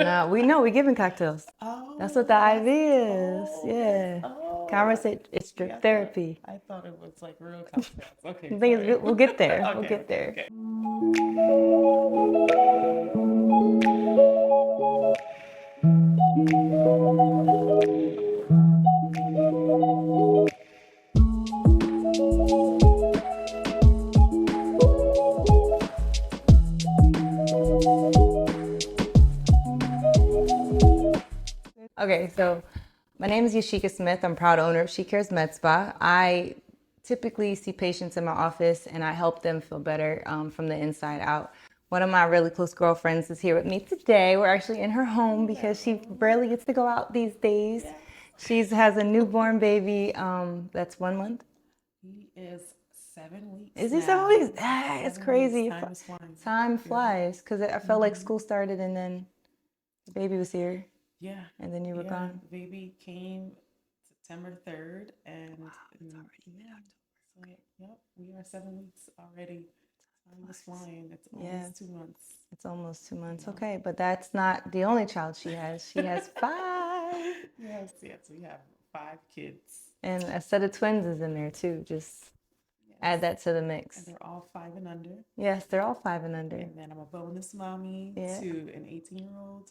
know. We giving cocktails. That's what the IV is. Yeah. Conversation. It's See, drip therapy. I thought it was like real cocktails. Okay, The thing is, sorry. we'll get there. We'll Okay, get okay, there. okay. Okay, so my name is Yashika Smith. I'm proud owner of ShiCares MedSpa. I typically see patients in my office and I help them feel better from the inside out. One of my really close girlfriends is here with me today. We're actually in her home because she barely gets to go out these days. She has a newborn baby that's 1 month. He is 7 weeks Is he now. 7 weeks? Ah, it's 7 weeks. crazy. Time is flying. Time flies because I felt like school started and then the baby was here Yeah. and then you were gone. The baby came September 3rd, and It's already so, yep, we are 7 weeks already. Time is flying. It's Yeah. almost 2 months. It's almost 2 months. Okay, but that's not the only child she has. She has 5. Yes, we have 5 kids. And a set of twins is in there too. Just add that to the mix. And they're all 5 and under. Yes, they're all 5 and under. And then I'm a bonus mommy to an 18-year-old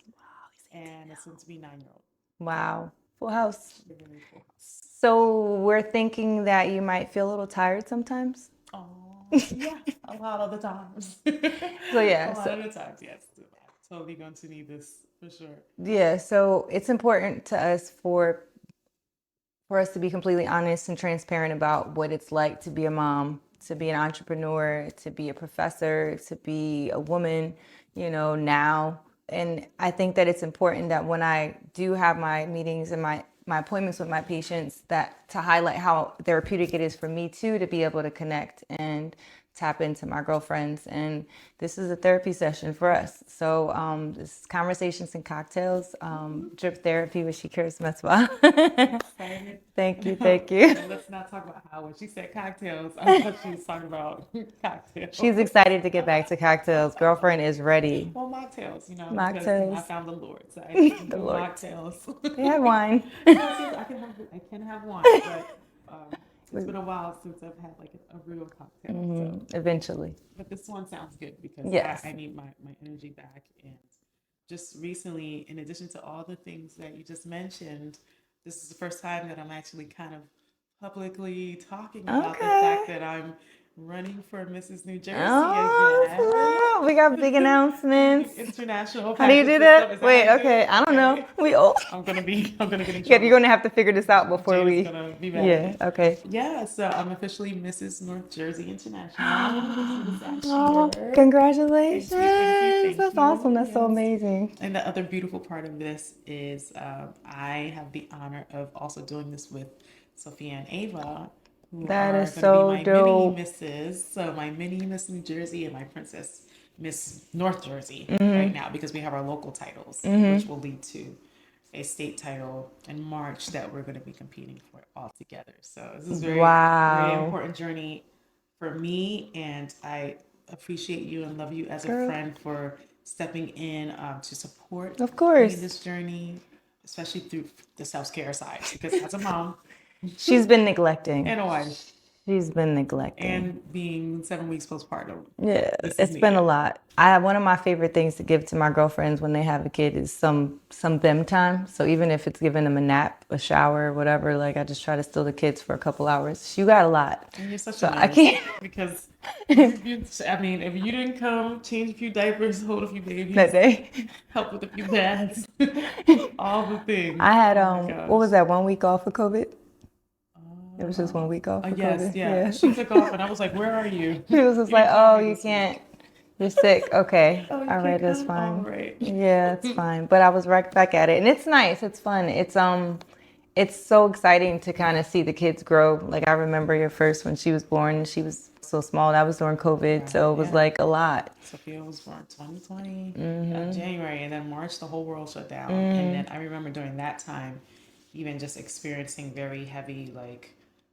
and a soon-to-be 9-year-old. Wow. Full house. Really full house. So we're thinking that you might feel a little tired sometimes. Oh, yeah, a lot of the times. So yeah. A lot of the times, yes. I'm totally going to need this for sure. Yeah, so it's important to us for us to be completely honest and transparent about what it's like to be a mom, to be an entrepreneur, to be a professor, to be a woman, now. And I think that it's important that when I do have my meetings and my appointments with my patients, that to highlight how therapeutic it is for me too, to be able to connect and tap into my girlfriends. And this is a therapy session for us. So this is Conversations and Cocktails, drip therapy with ShiCares MedSpa. Excited. Thank you. Let's not talk about how when she said cocktails, I thought she was talking about cocktails. She's excited to get back to cocktails. Girlfriend is ready. Well, mocktails, because Mocktails. I found the Lord, so I can do Lord. mocktails. They have wine. I can have wine, but it's been a while since I've had like a real cocktail. So. Eventually. But this one sounds good because Yes. I need my energy back. And just recently, in addition to all the things that you just mentioned, this is the first time that I'm actually kind of publicly talking about the fact that I'm running for Mrs. New Jersey again. Snap. We got big announcements. International. How do you do that? Wait, okay. I don't know. We old. I'm gonna get in trouble. Yeah, you're gonna have to figure this out before Jada's we. gonna be mad. Yeah. Okay. Yeah. So I'm officially Mrs. North Jersey International. Oh, congratulations! Thank That's you. awesome. That's so Yes. amazing. And the other beautiful part of this is I have the honor of also doing this with Sophia and Ava, who That are is going so to be my dope. mini misses. So my mini Miss New Jersey and my princess Miss North Jersey right now, because we have our local titles, which will lead to a state title in March that we're going to be competing for all together. So this is very important journey for me, and I appreciate you and love you as a friend for stepping in to support Of course. me in this journey, especially through the self-care side, because as a mom She's been neglecting. and a wife She's been neglecting. and being 7 weeks postpartum. Yeah, This is it's been a lot. One of my favorite things to give to my girlfriends when they have a kid is some them time. So even if it's giving them a nap, a shower, whatever, like I just try to steal the kids for a couple hours. You got a lot. And you're such So a I nurse, can't. because if you didn't come, change a few diapers, hold a few babies, That day. help with a few baths, all the things. I had Oh my what was gosh. that, 1 week off for COVID? It was just 1 week off for Yes, COVID. yeah. She took off, and I was like, "Where are you?" She was just like, "Oh, you can't. You're sick. Okay, Oh, you all right, can't that's come? fine. All right. Yeah, it's fine." But I was right back at it, and it's nice. It's fun. It's so exciting to kind of see the kids grow. Like I remember your first when she was born. She was so small. That was during COVID, so it was like a lot. Sophia was born 2020, January, and then March, the whole world shut down. And then I remember during that time, even just experiencing very heavy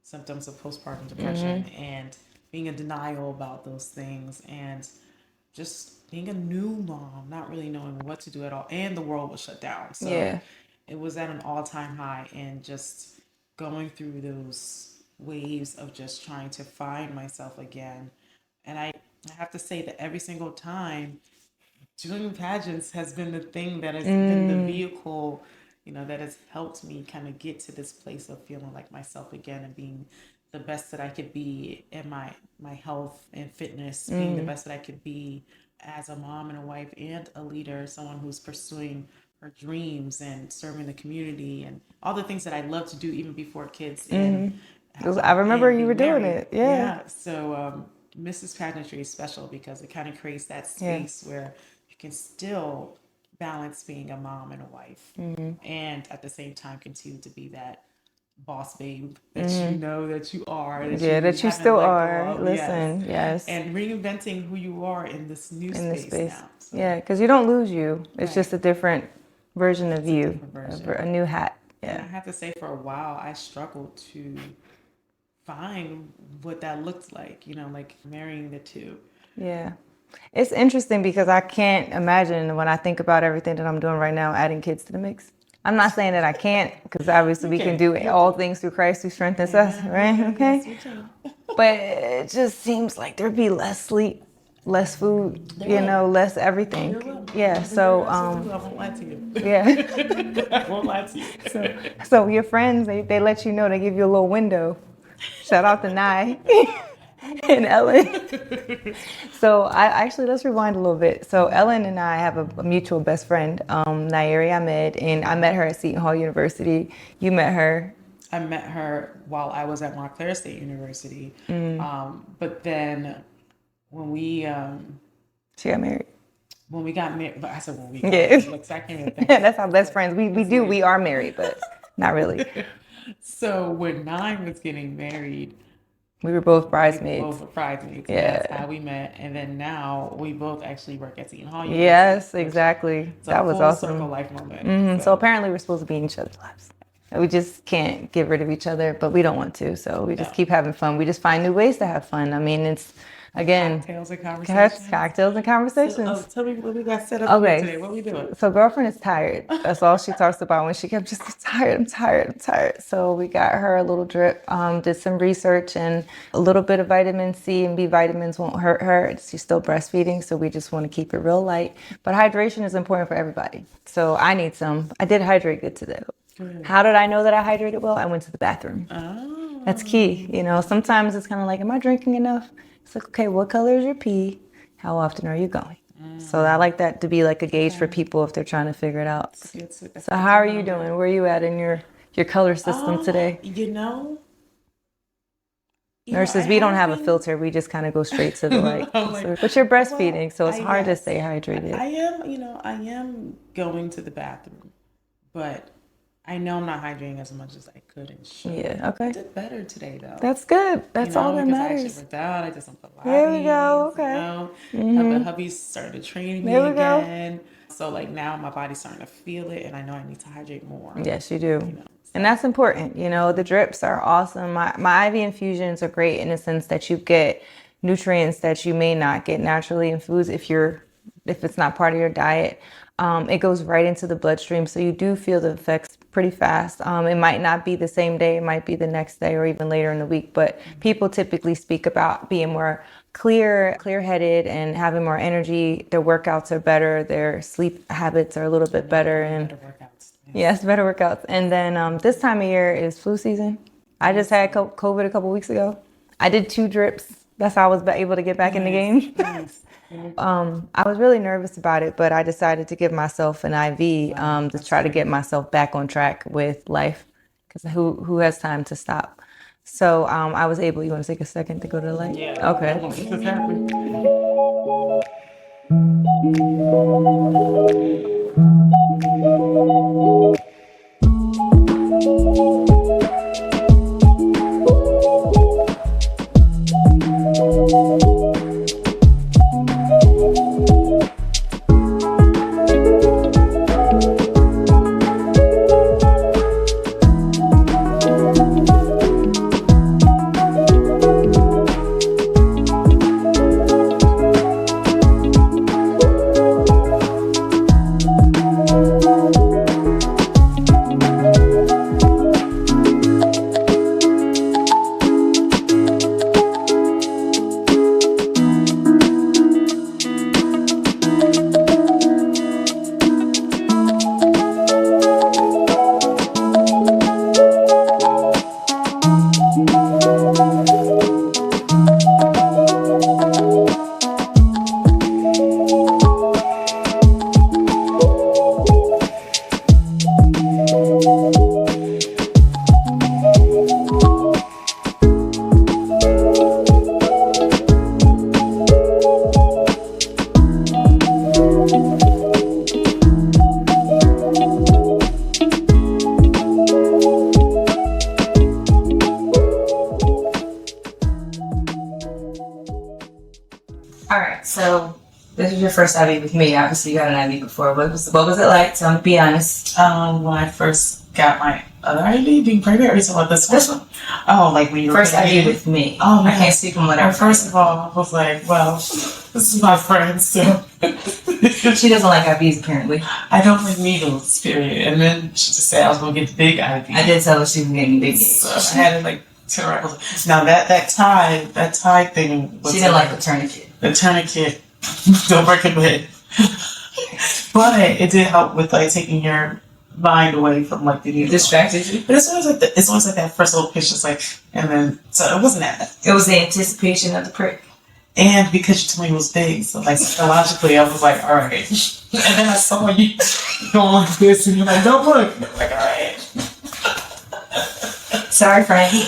symptoms of postpartum depression and being in denial about those things. And just being a new mom, not really knowing what to do at all, and the world was shut down. So Yeah. it was at an all-time high, and just going through those waves of just trying to find myself again. And I have to say that every single time, doing pageants has been the thing that has been the vehicle, that has helped me kind of get to this place of feeling like myself again and being the best that I could be in my health and fitness, being the best that I could be as a mom and a wife and a leader, someone who's pursuing her dreams and serving the community and all the things that I love to do even before kids. And I remember and you being were doing married. it. Yeah. So Mrs. Pageantry is special because it kind of creates that space where you can still balance being a mom and a wife, and at the same time continue to be that boss babe that you know that you are. That that you haven't still let go are. of. Listen, yes. And reinventing who you are in this new In this space space. now. So, Yeah, because you don't lose you. It's Right. just a different version of you, different version. a new hat. and I Yeah. have to say, for a while, I struggled to find what that looked like, like marrying the two. Yeah. It's interesting because I can't imagine when I think about everything that I'm doing right now, adding kids to the mix. I'm not saying that I can't, because obviously we can do all things through Christ who strengthens us, right? Okay. Yes, we can. But it just seems like there'd be less sleep, less food, less everything. Yeah. So, I won't lie to you. yeah. I won't lie to you. So your friends, they let you know, they give you a little window. Shout out to Nye and Ellen. So let's rewind a little bit. So Ellen and I have a mutual best friend, Nairi Ahmed, and I met her at Seton Hall University. You met her. I met her while I was at Montclair State University. But then when we She got married. when we got married, but I said when we Yeah. like, I can't even think. That's our best friends. We are married, but not really. So when Nine was getting married, We were both bridesmaids. both were bridesmaids. Yeah. That's how we met. And then now we both actually work at Seton Hall University. Yes, exactly. It's a That was full awesome. circle life moment. So apparently we're supposed to be in each other's lives. We just can't get rid of each other, but we don't want to. So we just keep having fun. We just find new ways to have fun. I mean, it's, again, Cocktails and conversations. cocktails and conversations. Tell me what we got set up Okay. today. What we doing? So girlfriend is tired. That's all she talks about when she kept just I'm tired. So we got her a little drip, did some research, and a little bit of vitamin C and B vitamins won't hurt her. She's still breastfeeding, so we just want to keep it real light. But hydration is important for everybody. So I need some. I did hydrate good today. Good. How did I know that I hydrated well? I went to the bathroom. Oh. That's key. Sometimes it's kind of like, am I drinking enough? It's like, okay, what color is your pee? How often are you going? So I like that to be like a gauge for people if they're trying to figure it out. So how are you doing? Where are you at in your color system today? Nurses, we don't have a filter. We just kind of go straight to the light. But you're breastfeeding, so it's hard to stay hydrated. I am going to the bathroom, but I know I'm not hydrating as much as I could and should. Yeah, okay. I did better today, though. That's good. That's all that because I matters. actually worked out. I did some Pilates. There we go. Okay. My hubby's started training me There we go. again. So now my body's starting to feel it, and I know I need to hydrate more. Yes, you do. And that's important. The drips are awesome. My IV infusions are great in the sense that you get nutrients that you may not get naturally in foods if it's not part of your diet. It goes right into the bloodstream, so you do feel the effects pretty fast. It might not be the same day, it might be the next day or even later in the week, but people typically speak about being more clear-headed and having more energy. Their workouts are better, their sleep habits are a little bit better, and Better workouts. yes, better workouts. And then this time of year is flu season. I just had COVID a couple weeks ago. I did 2 drips. That's how I was able to get back in the game. Nice. I was really nervous about it, but I decided to give myself an IV to try to get myself back on track with life, because who has time to stop? So I was able. You want to take a second to go to the light? Yeah. Okay. This is happening. All right, so this is your first IV with me. Obviously, you got an IV before. What was it like? Tell me, be honest. When I first got my other IV, being pregnant, or about this one? Oh, like when you were First IV with me. Oh, I can't speak on whatever. Well, first of all, I was like, well, this is my friend, so. She doesn't like IVs, apparently. I don't like needles, period. And then she just said I was going to get the big IV. I did tell her she was getting big. So I had it like 10 rifles. Now that tie thing was. She didn't like the tourniquet. The tourniquet, don't recommend. But it did help with like taking your mind away from like the needle. Distracted you? But it's always like that first little pitch, just like, and then, so it wasn't that. It was the anticipation of the prick. And because you told me it was big, so like psychologically, I was like, all right. And then I saw you going like this, and you're like, don't look. And I'm like, all right. Sorry, Frankie.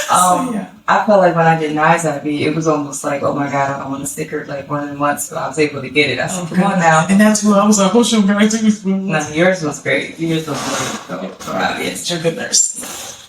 Yeah. I felt like when I did Nye's IV, it was almost like, oh my God, I want a sticker like 1 of the months, so I was able to get it. I said, come on now. And that's what I was like, oh, shoot, can I take this? No, yours was great. Yours was great. Yes, you're a good nurse.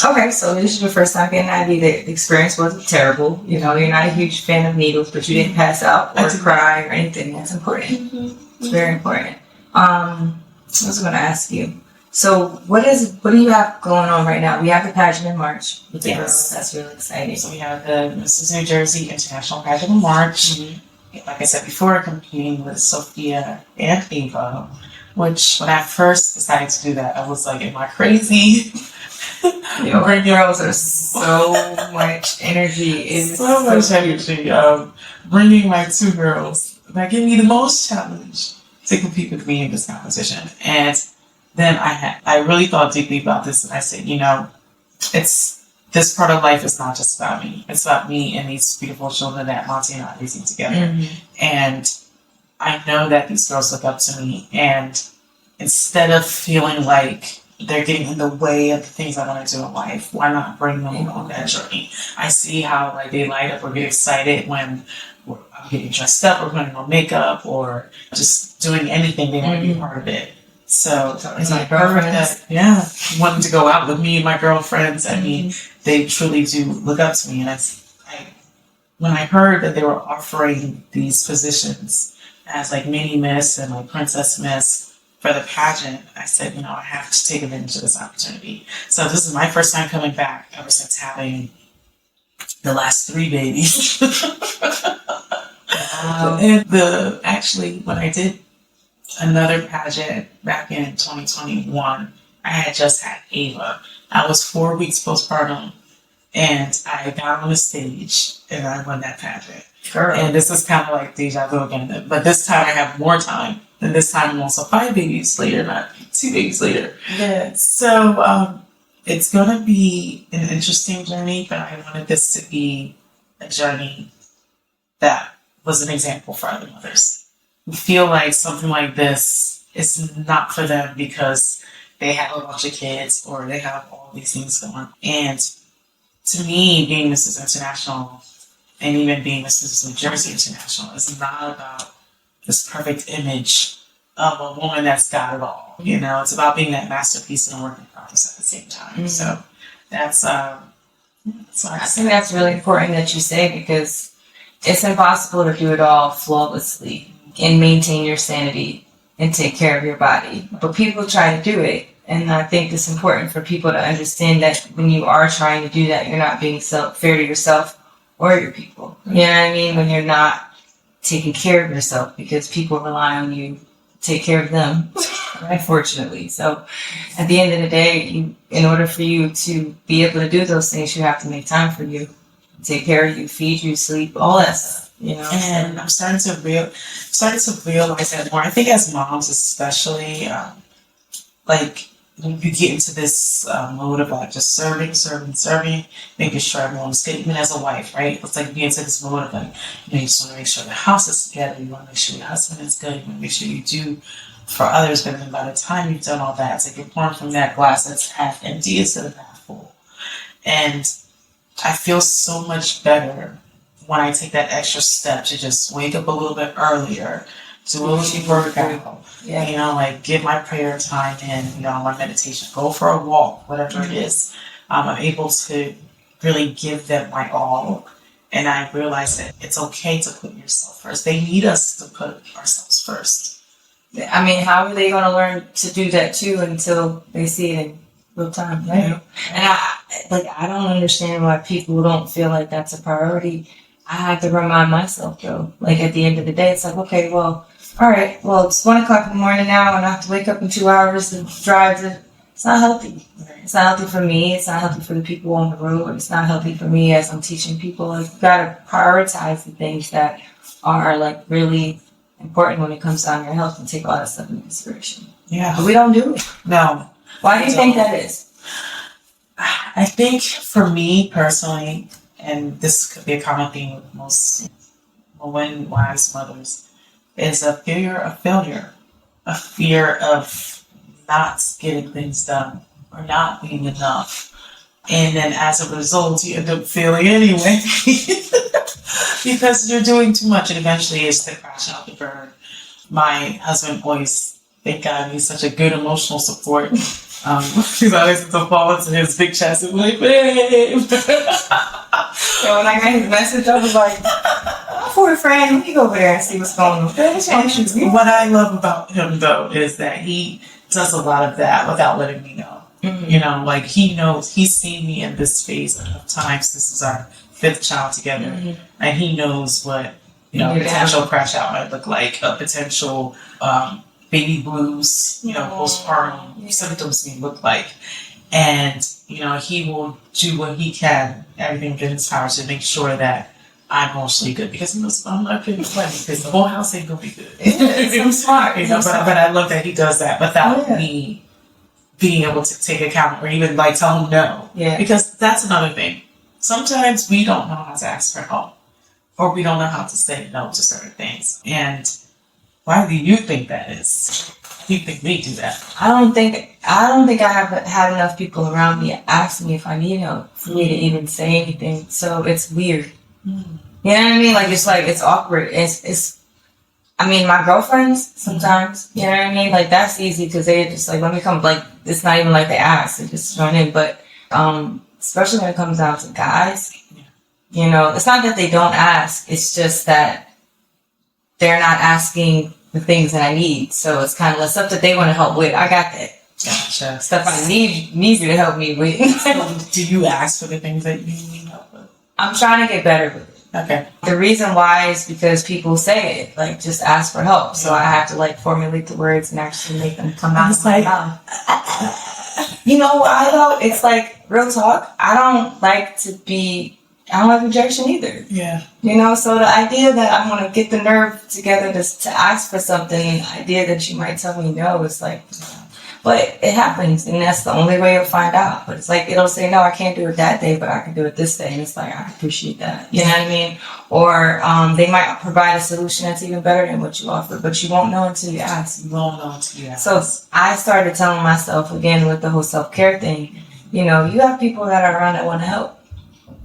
Okay, so this is your first time getting an IV. The experience wasn't terrible. You know, you're not a huge fan of needles, but you didn't pass out or cry or anything. That's important. It's very important. I was going to ask you. So what do you have going on right now? We have the pageant in March with the girls. That's really exciting. So we have the Mrs. New Jersey International Pageant in March. Mm-hmm. Like I said before, competing with Sophia and Eva, which when I first decided to do that, I was like, am I crazy? Your girls are so much energy. So much energy. Bringing my 2 girls that gave me the most challenge to compete with me in this competition. And then I really thought deeply about this, and I said, you know, this part of life is not just about me. It's about me and these beautiful children that Monty and I are raising together. Mm-hmm. And I know that these girls look up to me, and instead of feeling like they're getting in the way of the things I want to do in life, why not bring them on that journey? I see how like they light up or get excited when I'm getting dressed up or putting on makeup or just doing anything. They want to be a part of it. So it's like girlfriends. Yeah, wanting to go out with me and my girlfriends. I mean, they truly do look up to me. And when I heard that they were offering these positions as like mini miss and like princess miss for the pageant, I said, you know, I have to take advantage of this opportunity. So this is my first time coming back ever since having the last 3 babies. Wow. And actually, when I did another pageant back in 2021, I had just had Ava. I was 4 weeks postpartum, and I got on the stage and I won that pageant. Girl. And this is kind of like deja vu again, but this time I have more time. And this time I'm also 5 babies later, not 2 babies later. Yeah. So it's going to be an interesting journey, but I wanted this to be a journey that was an example for other mothers who feel like something like this is not for them because they have a bunch of kids or they have all these things going on. And to me, being Mrs. International and even being Mrs. New Jersey International is not about this perfect image of a woman that's got it all. You know, it's about being that masterpiece and a work in progress at the same time. Mm-hmm. So that's what I think that's really important that you say, because it's impossible to do it all flawlessly and maintain your sanity and take care of your body. But people try to do it. And I think it's important for people to understand that when you are trying to do that, you're not being fair to yourself or your people. You know what I mean? When you're not taking care of yourself, because people rely on you to take care of them, unfortunately. So at the end of the day, in order for you to be able to do those things, you have to make time for you, take care of you, feed you, sleep, all that stuff. You know? And I'm starting to realize that more. I think as moms especially, like when you get into this mode of like just serving, making sure everyone's good, even as a wife, right? It's like you get into this mode of like, you just want to make sure the house is together, you want to make sure your husband is good, you want to make sure you do for others, but then by the time you've done all that, it's like you're pouring from that glass that's half empty instead of half full. And I feel so much better when I take that extra step to just wake up a little bit earlier, do a little workout, like get my prayer time in, my meditation, go for a walk, whatever it is. I'm able to really give them my all. And I realize that it's okay to put yourself first. They need us to put ourselves first. I mean, how are they going to learn to do that too until they see it in real time, right? Yeah. And I don't understand why people don't feel like that's a priority. I have to remind myself though, like at the end of the day, it's like, okay, well, all right, well, it's 1 o'clock in the morning now and I have to wake up in 2 hours and drive. It's not healthy. It's not healthy for me. It's not healthy for the people on the road. It's not healthy for me as I'm teaching people. Like, you got to prioritize the things that are like really important when it comes down to your health and take all that stuff into consideration. Yeah. But we don't do it. No. Why do you think that is? I think for me personally, and this could be a common theme with most women, wives, mothers, is a fear of failure, a fear of not getting things done or not being enough. And then as a result, you end up failing anyway because you're doing too much, and eventually it's the crash out the burn. My husband always, thank God, he's such a good emotional support. He's always to fall into his big chest and be like, babe. So when I got his message, I was like, poor friend, let me go over there and see what's going on. And what I love about him, though, is that he does a lot of that without letting me know. Mm-hmm. Like he knows, he's seen me in this phase of times. This is our 5th child together. Mm-hmm. And he knows what, potential crash out might look like, a potential baby blues, postpartum symptoms may look like. And, he will do what he can, everything within his power to make sure that I'm mostly good, because he knows I'm not going to be funny, because the whole house ain't going to be good. I'm smart. But I love that he does that without me being able to take account or even like tell him no. Yeah. Because that's another thing. Sometimes we don't know how to ask for help, or we don't know how to say no to certain things. And why do you think that is? You think we do that? I don't think I have had enough people around me ask me if I need help for me to even say anything. So it's weird. Mm. You know what I mean? Like it's awkward. I mean, my girlfriends sometimes, you know what I mean? Like that's easy because they just like, let me come. Like it's not even like they ask; they just join in. But especially when it comes down to guys, it's not that they don't ask. It's just that they're not asking the things that I need. So it's kind of the stuff that they want to help with. I got that. Gotcha. Stuff I need you to help me with. So do you ask for the things that you need help with? I'm trying to get better with it. Okay. The reason why is because people say it, like just ask for help. So I have to like formulate the words and actually make them come out of my mouth. Why though? It's like real talk. I don't like rejection either. Yeah. So the idea that I'm going to get the nerve together to ask for something, the idea that you might tell me no is like, but it happens, and that's the only way you'll find out. But it's like, it'll say, no, I can't do it that day, but I can do it this day. And it's like, I appreciate that. You know what I mean? Or they might provide a solution that's even better than what you offer, but you won't know until you ask. You won't know until you ask. So I started telling myself, again, with the whole self-care thing, you have people that are around that want to help.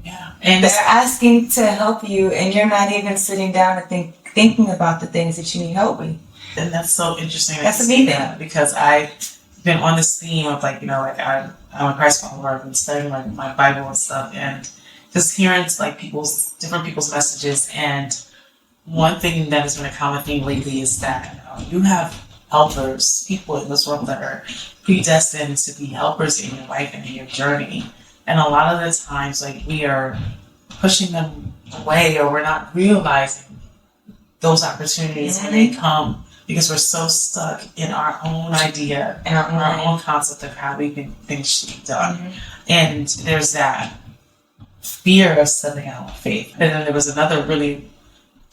Yeah. And they're asking to help you, and you're not even sitting down and thinking about the things that you need help with. And that's so interesting. That's amazing. Because I've been on this theme of I'm a Christ follower. I've been studying my Bible and stuff, and just hearing different people's messages. And one thing that has been a common theme lately is that you have helpers, people in this world that are predestined to be helpers in your life and in your journey. And a lot of the times, we are pushing them away, or we're not realizing those opportunities when they come, because we're so stuck in our own idea and our own concept of how we think things should be done. Mm-hmm. And there's that fear of stepping out of faith. And then there was another really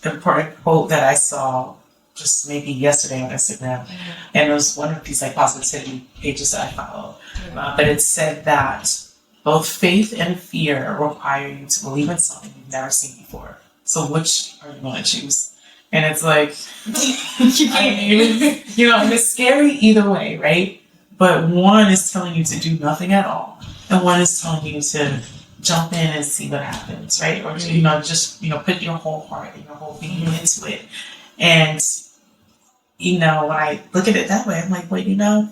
important quote that I saw just maybe yesterday on Instagram, and it was one of these like positivity pages that I follow. But it said that both faith and fear require you to believe in something you've never seen before. So which are you going to choose? And it's like, I mean, you know, and it's scary either way, right? But one is telling you to do nothing at all, and one is telling you to jump in and see what happens, right? Or to, you know, just, you know, put your whole heart and your whole being into it. And, you know, when I look at it that way, I'm like, well, you know,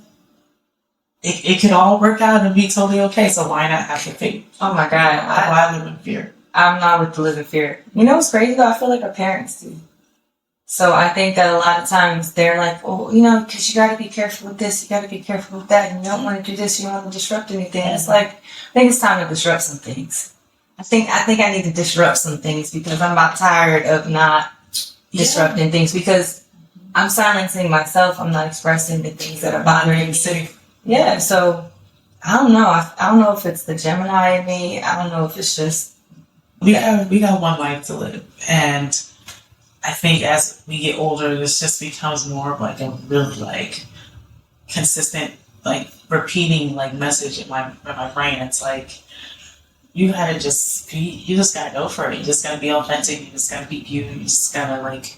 it could all work out and be totally okay. So why not have the faith? Oh my God. Why live in fear? I'm not with the live in fear. You know what's crazy though? I feel like our parents do. So I think that a lot of times they're like, oh, you know, because you got to be careful with this, you got to be careful with that, and you don't want to do this, you don't want to disrupt anything. And it's like, I think it's time to disrupt some things. I think I need to disrupt some things because I'm about tired of not disrupting things because I'm silencing myself. I'm not expressing the things that are bothering me. Yeah, so I don't know. I don't know if it's the Gemini in me. I don't know if it's just we got one life to live, and I think as we get older, this just becomes more of like a really like consistent, like repeating like message in my brain. It's like you gotta just be, you just gotta go for it. You just gotta be authentic. You just gotta be you. You just gotta like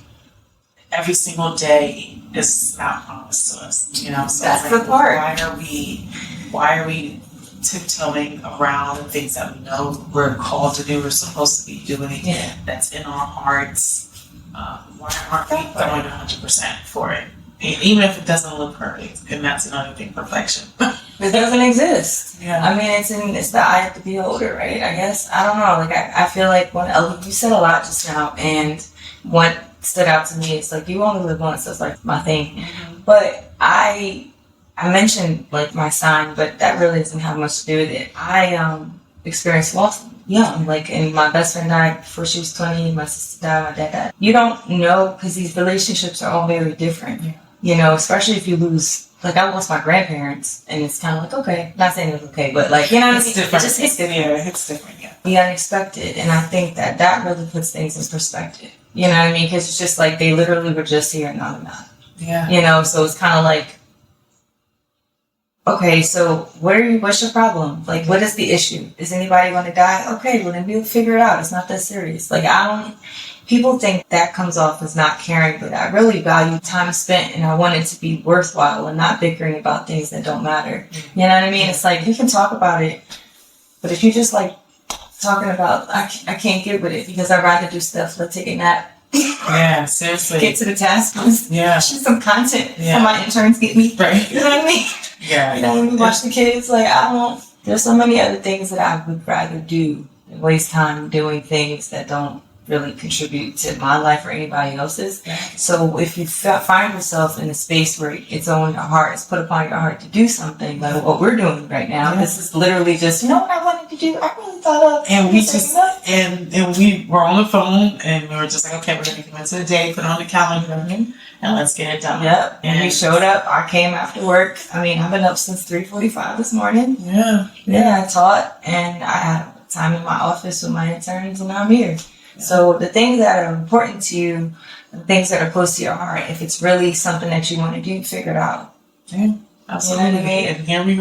every single day is not promised to us. You know, so that's like, the part. Why are we tiptoeing around the things that we know we're called to do, we're supposed to be doing? Yeah. That's in our hearts. Why aren't we going 100% for it? Even if it doesn't look perfect, and that's another thing, perfection. It doesn't exist. Yeah. I mean, it's the eye of the beholder, right? I guess I don't know. Like I feel like when you said a lot just now, and what stood out to me is like you only live once. That's like my thing. But I mentioned like my sign, but that really doesn't have much to do with it. I experienced loss young, like, and my best friend died before she was 20. My sister died. My dad died. You don't know because these relationships are all very different. Yeah. You know, especially if you lose. Like I lost my grandparents, and it's kind of like okay, not saying it's okay, but like you know what I mean. Different. It just hits different. Yeah, it's different. Yeah. The unexpected, and I think that really puts things in perspective. You know what I mean? Because it's just like they literally were just here and now they're not. Yeah. You know, so it's kind of like, okay, so what's your problem? Like, what is the issue? Is anybody going to die? Okay, well then we'll figure it out. It's not that serious. Like people think that comes off as not caring, but I really value time spent and I want it to be worthwhile and not bickering about things that don't matter. You know what I mean? It's like, you can talk about it, but if you just like talking about, I can't get with it because I'd rather do stuff like take a nap. Yeah, seriously. Get to the task list. Yeah. Shoot some content for my interns get me. Right. You know what I mean? Yeah. You know, when we watch the kids, like there's so many other things that I would rather do than waste time doing things that don't really contribute to my life or anybody else's. Yeah. So if you find yourself in a space where it's on your heart, it's put upon your heart to do something like what we're doing right now. This is literally just, you know what I wanted to do? I really thought of. And we just, and we were on the phone and we were just like, okay, we're going to commit to the day, put it on the calendar, and let's get it done. Yep. And we showed up. I came after work. I mean, I've been up since 3:45 this morning. Yeah. Yeah, I taught and I had time in my office with my interns and I'm here. So the things that are important to you, the things that are close to your heart, if it's really something that you want to do, figure it out. Yeah, absolutely. You know what I mean? And here we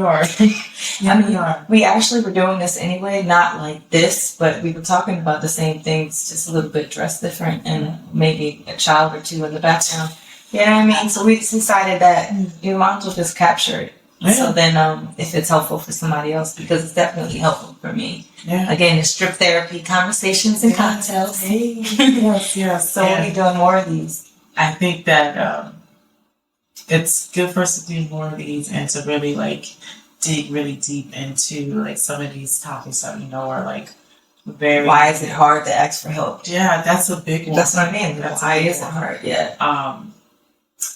are. We actually were doing this anyway, not like this, but we were talking about the same things, just a little bit dressed different and maybe a child or two in the background. You know what I mean? So we just decided that you might as well just capture it. Yeah. So then if it's helpful for somebody else, because it's definitely helpful for me. Yeah. Again, the strip therapy, conversations and cocktails. Hey. Yes. So we'll be doing more of these. I think that it's good for us to do more of these and to really like dig really deep into like some of these topics that we know are like very. Why is it hard to ask for help? Yeah, that's a big one. That's what I mean. Why is it hard? Yeah.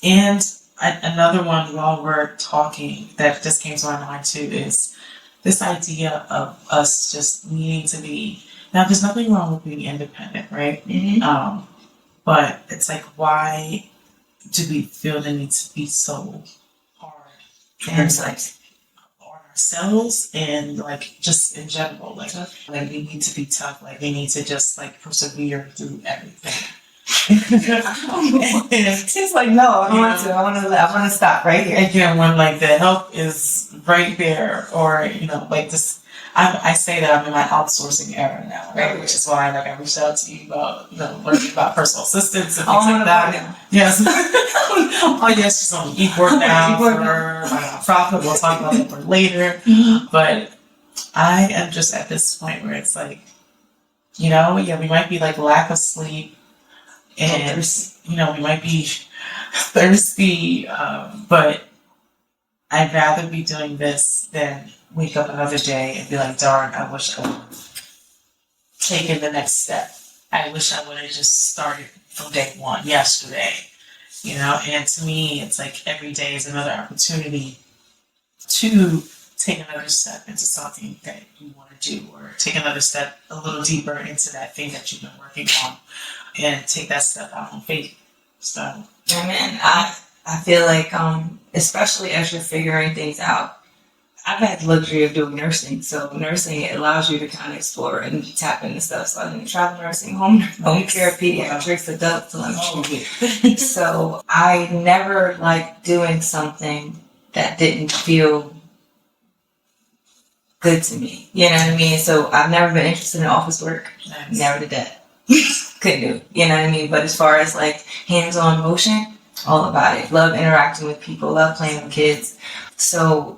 And another one while we're talking that just came to my mind too is this idea of us just needing to be, now there's nothing wrong with being independent, right? Mm-hmm. But it's like, why do we feel the need to be so hard on ourselves and like just in general, like we need to be tough, like we need to just like persevere through everything. She's like, no, I don't want to. I want to stop right here. Again, when like the help is right there, or like this, I say that I'm in my outsourcing era now, right? Which is why like I reached out to you about learning about personal assistance and things like that. Yes. Oh yes, she's on e-board now for my nonprofit. We'll talk about that more later. But I am just at this point where it's like, we might be like lack of sleep, and we might be thirsty, but I'd rather be doing this than wake up another day and be like, darn, I wish I would have taken the next step. I wish I would have just started from day one yesterday, and to me, it's like every day is another opportunity to take another step into something that you want to do, or take another step a little deeper into that thing that you've been working on, and take that step out on faith. So, man, I feel like, especially as you're figuring things out, I've had the luxury of doing nursing. So nursing allows you to kind of explore and tap into stuff. So I did travel nursing, home care, pediatrics, adult telemetry. So I never liked doing something that didn't feel good to me. You know what I mean? So I've never been interested in office work. Nice. Never did that. Couldn't do it. You know what I mean? But as far as like hands-on motion, all about it. Love interacting with people, love playing with kids. So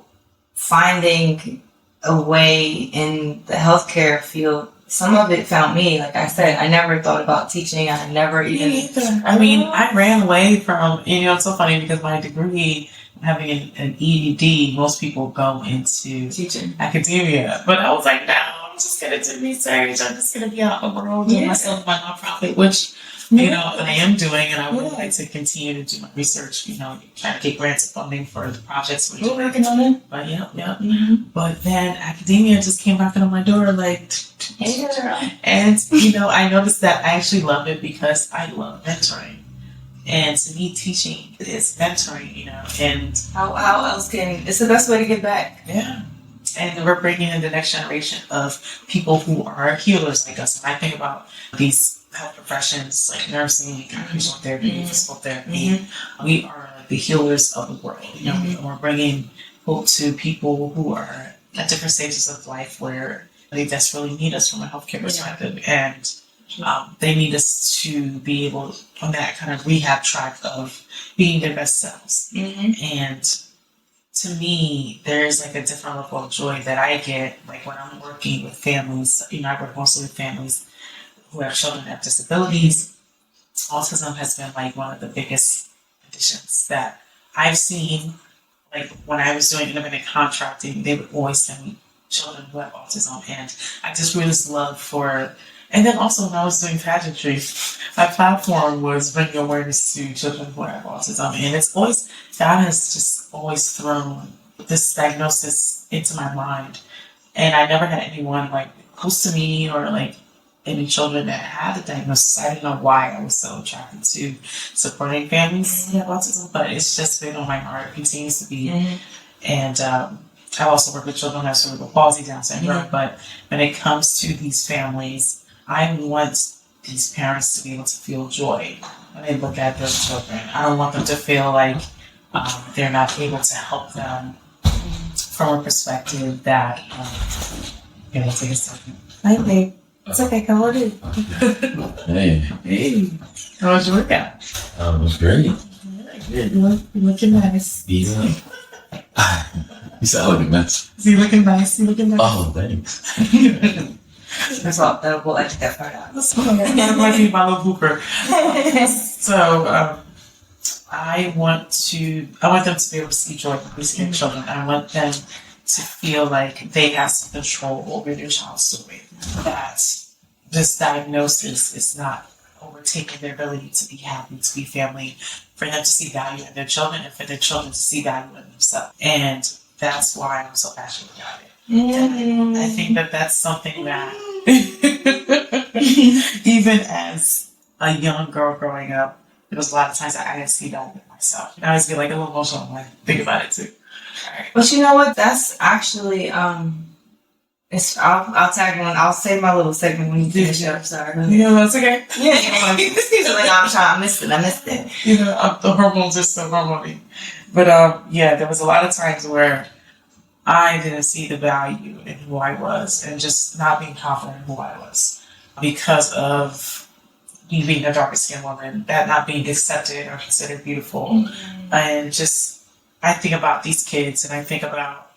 finding a way in the healthcare field, some of it found me. Like I said, I never thought about teaching. I never even... I mean, I ran away from, it's so funny because my degree, having an ED, most people go into teaching, academia. But I was like, no, I'm just going to do research. I'm just going to be out in the world doing myself my nonprofit, which, I am doing, and I would like to continue to do my research, trying to get grants and funding for the projects we're working on it. But But then academia just came knocking on my door, like, and, I noticed that I actually love it because I love mentoring. And to me, teaching is mentoring, and how else it's the best way to give back. Yeah. And we're bringing in the next generation of people who are healers like us. And I think about these health professions like nursing, occupational therapy, physical therapy. We are the healers of the world. We're bringing hope to people who are at different stages of life where they desperately need us from a healthcare perspective. And they need us to be able on that kind of rehab track of being their best selves. And to me, there's like a different level of joy that I get, like when I'm working with families. I work mostly with families who have children that have disabilities. Autism has been like one of the biggest conditions that I've seen. Like when I was doing independent contracting, they would always send me children who have autism, and I just really love for. And then also when I was doing pageantry, my platform was bringing awareness to children who have autism. And it's always, God has just always thrown this diagnosis into my mind. And I never had anyone like close to me or like any children that had the diagnosis. I didn't know why I was so attracted to supporting families who have autism, but it's just been on my heart. It continues to be. And I also work with children who have cerebral palsy, Down syndrome. But when it comes to these families, I want these parents to be able to feel joy when they look at their children. I don't want them to feel like they're not able to help them from a perspective that, take a second. Hi, babe. It's okay, come on in. Hey. How was your workout? It was great. Yeah, you're looking nice. Yeah. You said I look a mess. You looking nice? Oh, thanks. That's all. We'll edit that part out. That might be my little blooper. So I want them to be able to see joy in these children. I want them to feel like they have some control over their child's story. That this diagnosis is not overtaking their ability to be happy, to be family, for them to see value in their children, and for their children to see value in themselves. And that's why I'm so passionate about it. I think that that's something that even as a young girl growing up, there was a lot of times that I didn't see that in myself. And I always get like a little emotional when I think about it too. But you know what? That's actually I'll tag one. I'll say my little segment when you finish up. Sorry. Yeah, that's okay. Yeah. This is like I missed it. The hormones are so hormonal. But yeah, there was a lot of times where I didn't see the value in who I was and just not being confident in who I was because of me being a darker skinned woman, that not being accepted or considered beautiful. And just, I think about these kids and I think about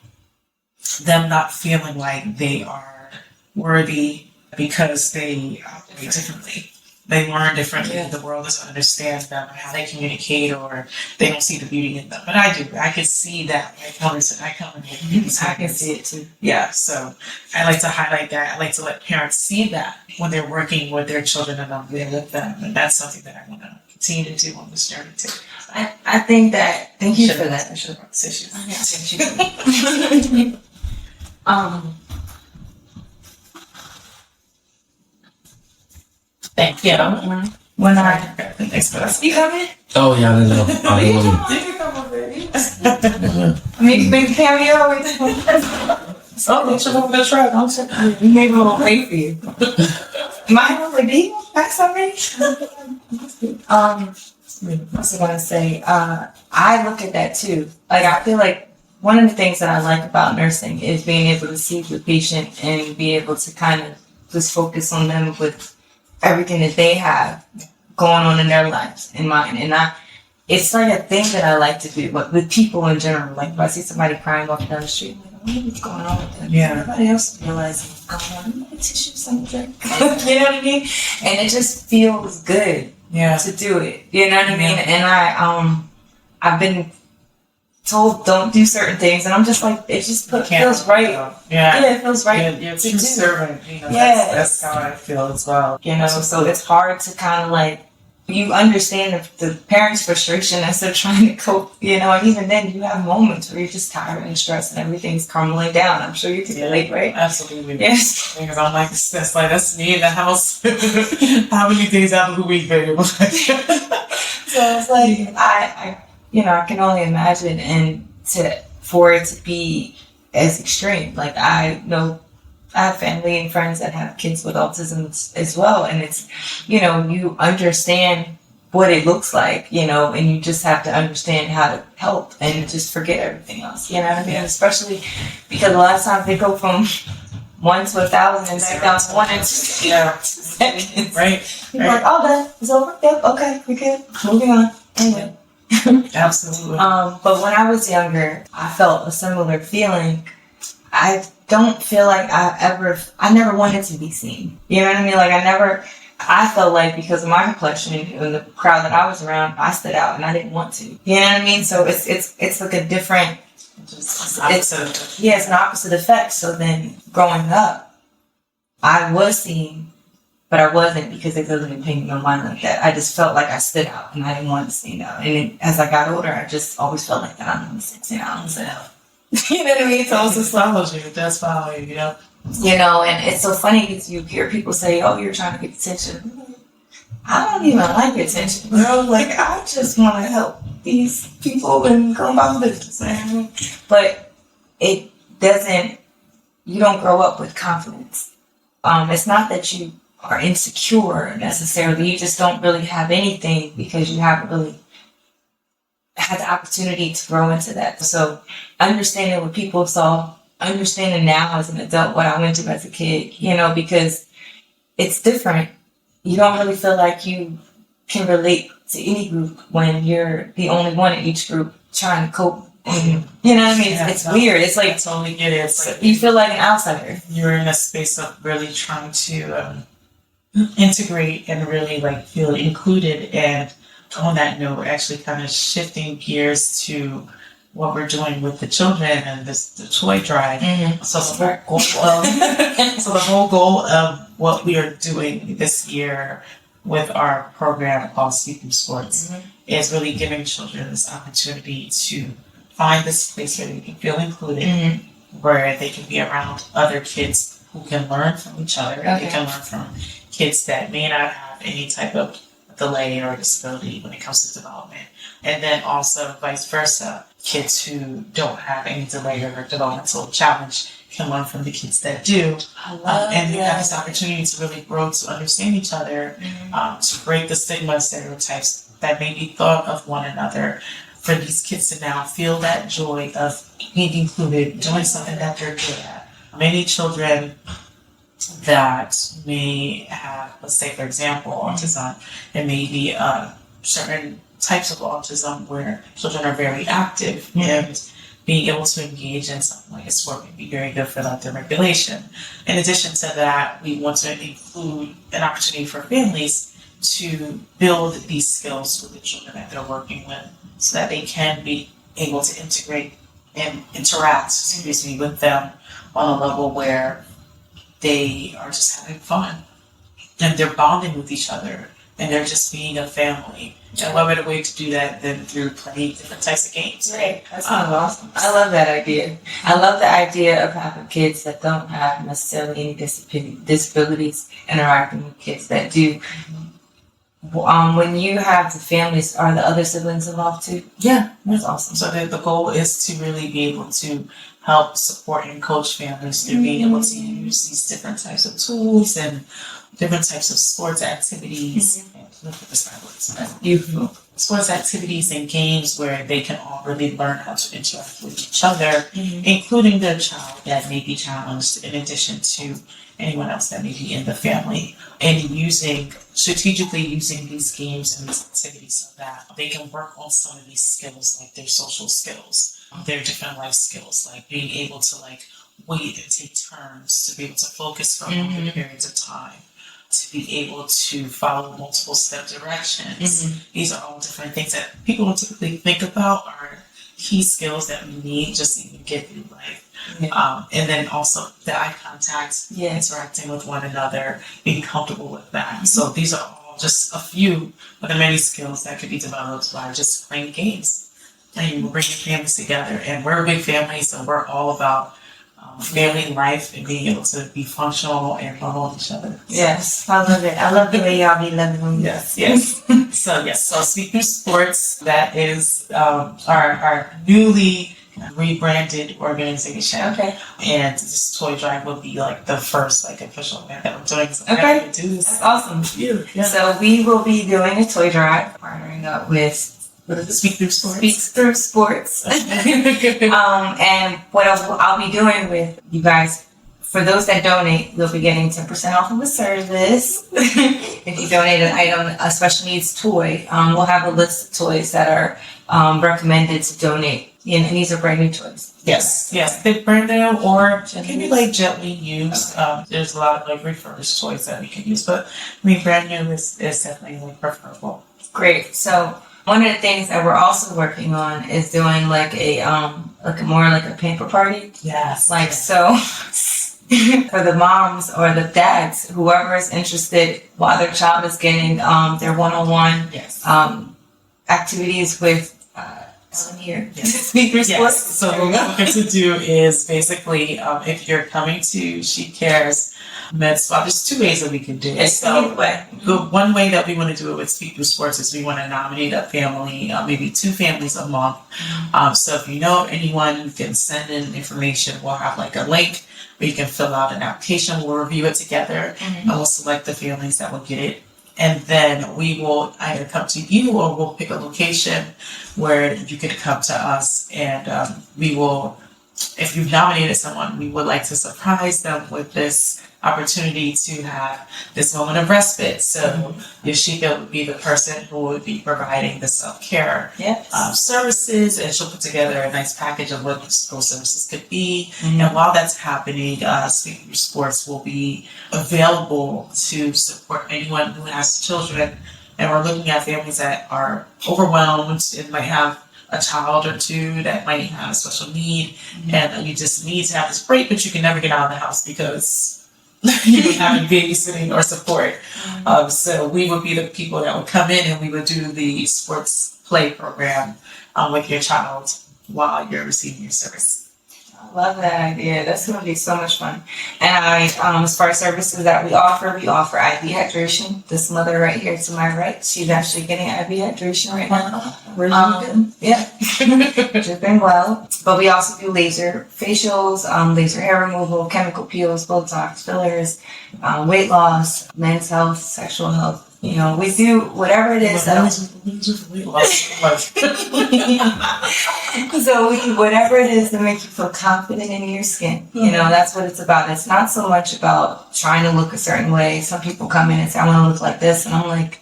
them not feeling like they are worthy because they operate differently. They learn differently. The world doesn't understand them and how they communicate, or they don't see the beauty in them. But I do. I can see that. I come in I can see it too. Yeah. So I like to highlight that. I like to let parents see that when they're working with their children and I'm there with them. And that's something that I want to continue to do on this journey too. I think that. Thank you for that. I should have brought tissues. Thank you. When I Thanks for that. you coming? Oh, yeah, I don't know. I don't know. You can come over here. I mean, big cameo. Oh, that's your best friend. I'm sorry. Maybe we'll wait for you. Mine was like, do you back somebody? What was I gonna say? I look at that too. Like I feel like one of the things that I like about nursing is being able to see the patient and be able to kind of just focus on them with everything that they have going on in their lives and mine. And it's like a thing that I like to do, but with people in general. Like if I see somebody crying walking down the street, I'm like, what's going on with them? Yeah. Everybody else realizes what's going on. Like, tissue, something. You know what I mean? And it just feels good. Yeah. To do it, you know what I mean? And I've been told don't do certain things, and I'm just like, it just feels right. Yeah, it feels right. You're a to true do. servant. You know, Yes. that's how I feel as well. You know, so it's hard to kind of like, you understand the parents' frustration as they're trying to cope, you know, and even then you have moments where you're just tired and stressed and everything's crumbling down. I'm sure you can relate, right? Absolutely. Yes. Because I'm like, that's me in the house. How many days out of the week, baby? So it's like, I can only imagine, and for it to be as extreme. Like I know I have family and friends that have kids with autism as well, and it's, you understand what it looks like, and you just have to understand how to help and just forget everything else, you know what I mean? Especially because a lot of times they go from 1 to 1,000 and back down to 1 and 2 seconds. Right. You're like, oh, that is over. Yep, okay, we're good. Moving on. Anyway. Absolutely. But when I was younger, I felt a similar feeling. I don't feel like I never wanted to be seen. You know what I mean? Like I felt like because of my complexion and the crowd that I was around, I stood out and I didn't want to. You know what I mean? So it's like a different, it's an opposite effect. So then growing up, I was seen, but I wasn't because it doesn't impinge on mine like that. I just felt like I stood out and I didn't want to stand out. And as I got older, I just always felt like that I'm going to stand out and stand out. You know what I mean? So it's just like, That's follow you, and it's so funny because you hear people say, oh, you're trying to get attention. I don't even like attention, bro. Like, I just want to help these people and go about business. But it doesn't, you don't grow up with confidence. It's not that you are insecure necessarily. You just don't really have anything because you haven't really had the opportunity to grow into that. So understanding what people saw, understanding now as an adult what I went through as a kid, because it's different. You don't really feel like you can relate to any group when you're the only one in each group trying to cope. And, you know what I mean? It's weird. It's like, I totally get it. It's like you feel like an outsider. You're in a space of really trying to integrate and really like feel included. And on that note, actually kind of shifting gears to what we're doing with the children and the toy drive. Mm-hmm. So the whole goal of what we are doing this year with our program called Speaking Sports is really giving children this opportunity to find this place where they can feel included, where they can be around other kids who can learn from each other. They can learn from kids that may not have any type of delay or disability when it comes to development. And then also vice versa, kids who don't have any delay or developmental challenge can learn from the kids that do. And you have this opportunity to really grow to understand each other, to break the stigma and stereotypes that may be thought of one another, for these kids to now feel that joy of being included, doing something that they're good at. Many children that may have, let's say, for example, autism, it may be certain types of autism where children are very active, and being able to engage in something like a sport may be very good for like their regulation. In addition to that, we want to include an opportunity for families to build these skills with the children that they're working with, so that they can be able to integrate and interact, with them on a level where they are just having fun and they're bonding with each other and they're just being a family. And what better way to do that than through playing different types of games? Right. That sounds awesome. I love that idea. I love the idea of having kids that don't have necessarily any disabilities interacting with kids that do. When you have the families, are the other siblings involved too? Yeah, that's awesome. So the goal is to really be able to help support and coach families through being able to use these different types of tools and different types of sports activities. That's beautiful. Sports activities and games where they can all really learn how to interact with each other, including their child that may be challenged, in addition to anyone else that may be in the family, and strategically using these games and these activities so that they can work on some of these skills, like their social skills, their different life skills, like being able to like wait and take turns, to be able to focus for longer periods of time, to be able to follow multiple step directions. These are all different things that people don't typically think about are key skills that we need just to even get through life. And then also the eye contact, interacting with one another, being comfortable with that. So these are all just a few of the many skills that could be developed by just playing games and bringing families together. And we're a big family, so we're all about family life and being able to be functional and love on each other. Yes, I love it. I love the way y'all be loving them. Yes. So Speak Through Sports, that is our newly rebranded organization. Okay. And this toy drive will be like the first like official event that we're doing. So That's awesome. Yeah. So we will be doing a toy drive, partnering up with Speak Through Sports. Speak Through Sports. And what I'll be doing with you guys, for those that donate, you'll be getting 10% off of the service. If you donate an item, a special needs toy, we'll have a list of toys that are recommended to donate. And these are brand new toys. Yes. They're brand new or can be like gently used. There's a lot of like refurbished toys that we can use, but I mean brand new is definitely like preferable. Great. So one of the things that we're also working on is doing like a more like a pamper party. Yes. Like so for the moms or the dads, whoever is interested while their child is getting their one-on-one activities with here. Speak Through Sports. So what we're going to do is basically if you're coming to ShiCares MedSpa, there's two ways that we can do it. So the one way that we want to do it with Speak Through Sports is we want to nominate a family, maybe 2 families a month. So if you know anyone, you can send in information. We'll have like a link where you can fill out an application. We'll review it together and we'll select the families that will get it. And then we will either come to you or we'll pick a location where you can come to us, and we will, if you've nominated someone, we would like to surprise them with this opportunity to have this moment of respite. So Yoshika would be the person who would be providing the self-care services, and she'll put together a nice package of what those services could be. And while that's happening, Speak Through Sports will be available to support anyone who has children. And we're looking at families that are overwhelmed and might have a child or 2 that might have a special need, and you just need to have this break, but you can never get out of the house because you don't have any babysitting or support. So we would be the people that would come in and we would do the sports play program with your child while you're receiving your service. I love that idea. That's going to be so much fun. And as far as services that we offer IV hydration. This mother right here to my right, she's actually getting IV hydration right now. Yeah, dripping well. But we also do laser facials, laser hair removal, chemical peels, Botox, fillers, weight loss, men's health, sexual health. You know, we do whatever it is. So we do whatever it is to make you feel confident in your skin. You know, that's what it's about. It's not so much about trying to look a certain way. Some people come in and say, I want to look like this. And I'm like,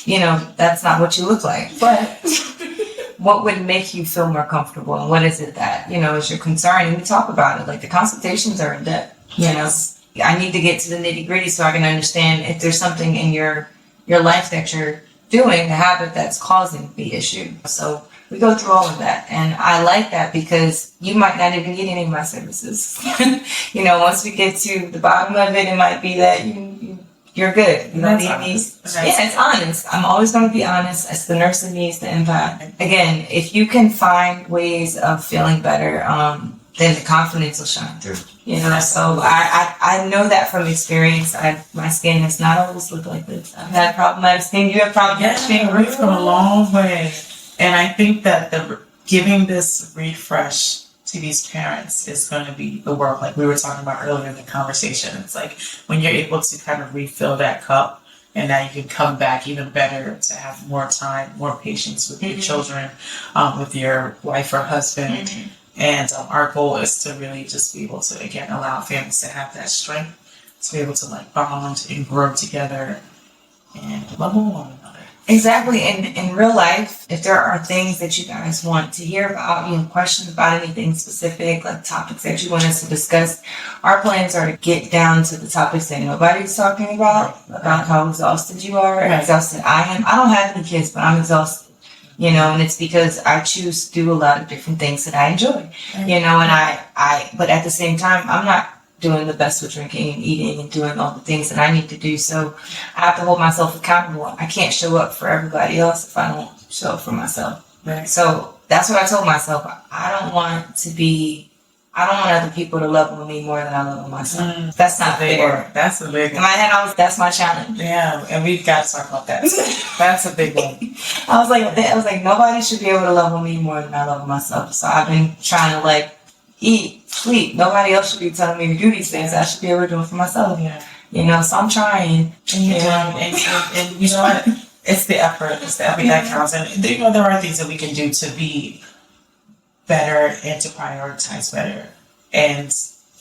you know, that's not what you look like. But what would make you feel more comfortable? And what is it that, you know, is your concern? And we talk about it. Like the consultations are in depth. You know, I need to get to the nitty gritty so I can understand if there's something in your life that you're doing, the habit that's causing the issue. So we go through all of that. And I like that because you might not even need any of my services. You know, once we get to the bottom of it, it might be that you're good. You don't need me. Yeah, it's honest. I'm always going to be honest. It's the nurse that needs the empath. Again, if you can find ways of feeling better, then the confidence will shine through. You know, so I know that from experience. My skin has not always looked like this. I've had problematic skin. You have problematic skin. We've come a long way. And I think that giving this refresh to these parents is going to be the work. Like we were talking about earlier in the conversation. It's like when you're able to kind of refill that cup and now you can come back even better to have more time, more patience with your children, with your wife or husband. And our goal is to really just be able to, again, allow families to have that strength, to be able to like bond and grow together and love one another. Exactly. And in real life, if there are things that you guys want to hear about, you know, questions about anything specific, like topics that you want us to discuss, our plans are to get down to the topics that nobody's talking about how exhausted you are, exhausted I am. I don't have any kids, but I'm exhausted. You know, and it's because I choose to do a lot of different things that I enjoy, you know, and but at the same time, I'm not doing the best with drinking and eating and doing all the things that I need to do. So I have to hold myself accountable. I can't show up for everybody else if I don't show up for myself. Right. So that's what I told myself. I don't want other people to love me more than I love myself. That's not fair. That's a big one. In my head, that's my challenge. Yeah, and we've got to talk about that. That's a big one. I was like, nobody should be able to love me more than I love myself. So I've been trying to like eat, sleep. Nobody else should be telling me to do these things. I should be able to do it for myself. Yeah. You know, so I'm trying. And you know what? It's the effort. It's the effort that counts. And you know, there are things that we can do to be better and to prioritize better and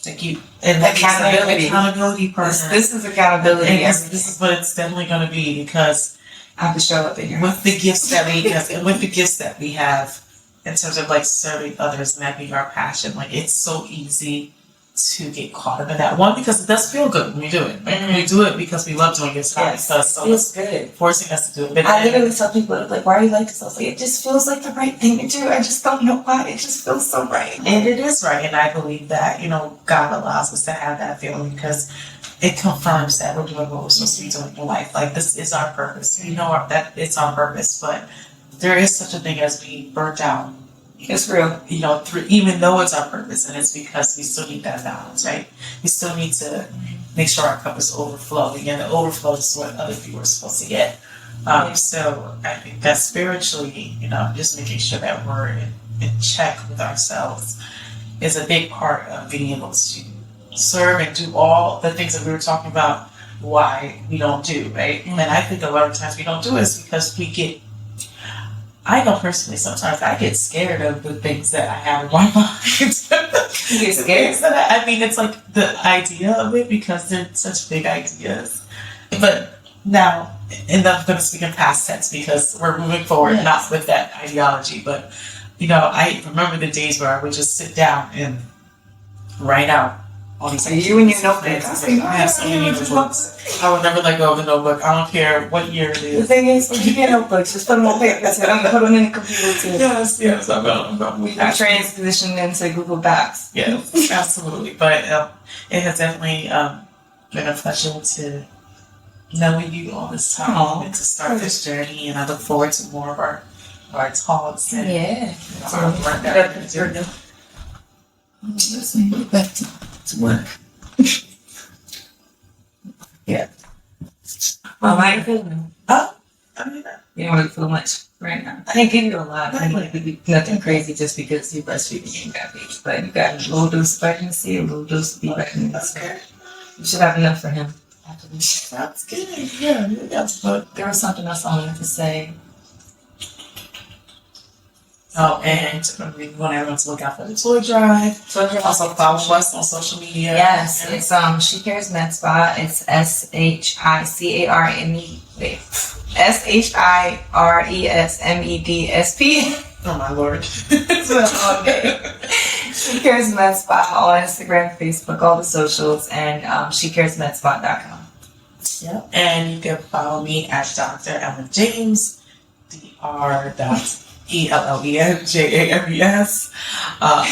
to keep accountability partner. This is accountability. And this is what it's definitely going to be because I have to show up in your with the gifts that we have in terms of like serving others and that being our passion. Like it's so easy to get caught up in that one because it does feel good when we do it. Like, we do it because we love doing it. It's not because it feels good. Forcing us to do it. But I literally tell people like, "Why are you like this?" I was like, "It just feels like the right thing to do. I just don't know why. It just feels so right." And it is right. And I believe that God allows us to have that feeling because it confirms that we're doing what we're supposed to be doing in life. Like this is our purpose. We know that it's our purpose, but there is such a thing as being burnt out. It's real. Even though it's our purpose, and it's because we still need that balance, right? We still need to make sure our cup is overflowing, and the overflow is what other people are supposed to get. So I think that spiritually, just making sure that we're in check with ourselves is a big part of being able to serve and do all the things that we were talking about why we don't do, right? And I think a lot of times we don't do it is because I know personally sometimes I get scared of the things that I have in my mind. You get scared? It's like the idea of it because they're such big ideas. But now, and I'm going to speak in past tense because we're moving forward, not with that ideology. But, I remember the days where I would just sit down and write out all these ideas. You and your notebook. I have so many notebooks. I would never let go of the notebook. I don't care what year it is. The thing is, keep your notebooks. Just put them on paper. I'm going to put them in the computer too. Yes. I'm transitioned into Google Docs. Yes, absolutely. But it has definitely been a pleasure to know you all this time and to start this journey. And I look forward to more of our talks. And, Listen, get back to work. Yeah. How are you feeling? Oh, I mean, You don't really feel much right now. I didn't give you a lot. I didn't give you nothing crazy just because you breastfeeding and got babies. But you got a little dose of vitamin C, a little dose of B vitamin. So okay. you should have enough for him. Sounds good. Yeah, that's what. There was something else I wanted to say. Oh, and we want everyone to look out for the toy drive. Also follow us on social media. Yes, it's ShiCares MedSpa. It's ShiResMedsP. Oh my lord. ShiCares MedSpa on Instagram, Facebook, all the socials, and ShiCaresMedSpa.com. Yep. And you can follow me at Dr. Ellen James, Dr.EllenJames.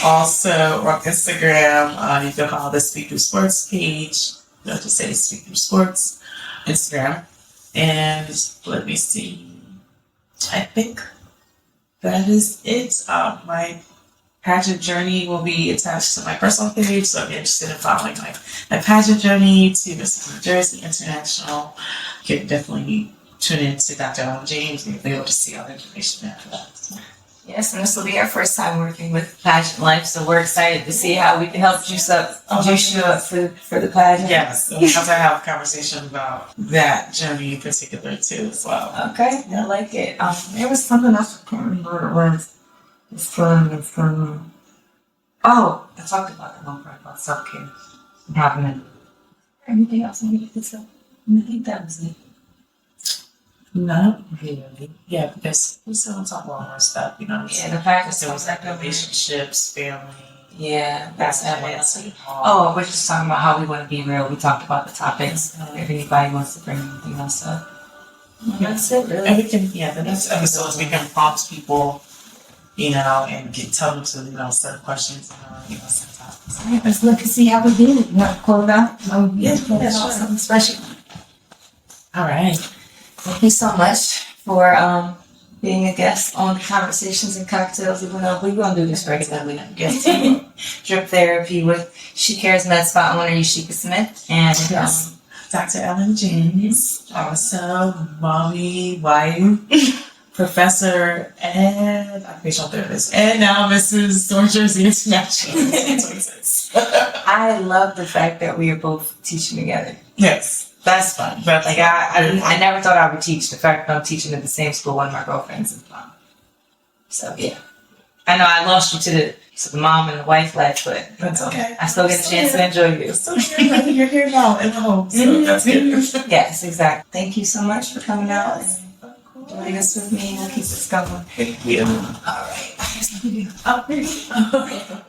Also on Instagram, you can follow the Speak Through Sports page. Just say Speak Through Sports Instagram. And let me see. I think that is it. My pageant journey will be attached to my personal page, so if you're interested in following my pageant journey to Miss New Jersey International, you can definitely tune in to Dr. Ellen James and you'll be able to see all the information after that. Yes, and this will be our first time working with Pageant Life, so we're excited to see how we can help juice you up for the pageant. Yes, and we have to have a conversation about that journey in particular too as well. Okay, I like it. There was something else I can't remember what it was. It's fun. Oh, I talked about that one part about self-care and having it. Anything else I needed to say? I think that was it. Not really. Yeah, because we still talk about more stuff, you know. Yeah, the fact that there was like relationships, family. Yeah, that's that it. one. Oh, we're just talking about how we want to be real. We talked about the topics. If anybody wants to bring anything else up. That's it, really. And we can, the next episodes we can prompt people, and tell them to, set questions, sometimes. All right, let's look and see how we did it. You want to close out? Yeah, Sure. Something special. All right. Thank you so much for being a guest on Conversations and Cocktails. We're gonna do this regularly. Drip therapy with ShiCares MedSpa owner Yashika Smith and Dr. Ellen James, also mommy, wife, professor, and occupational therapist, and now Mrs. North Jersey International. I love the fact that we are both teaching together. Yes. That's fun. I never thought I would teach. The fact that I'm teaching at the same school one of my girlfriends is fun. So yeah. I know I lost you to the mom and the wife life, but that's okay. I still get a chance to enjoy you. You're here now in the home, so that's good. Yes, exactly. Thank you so much for coming out and doing this with me. We'll keep this going. Thank you. All right. Here's what we do. Okay.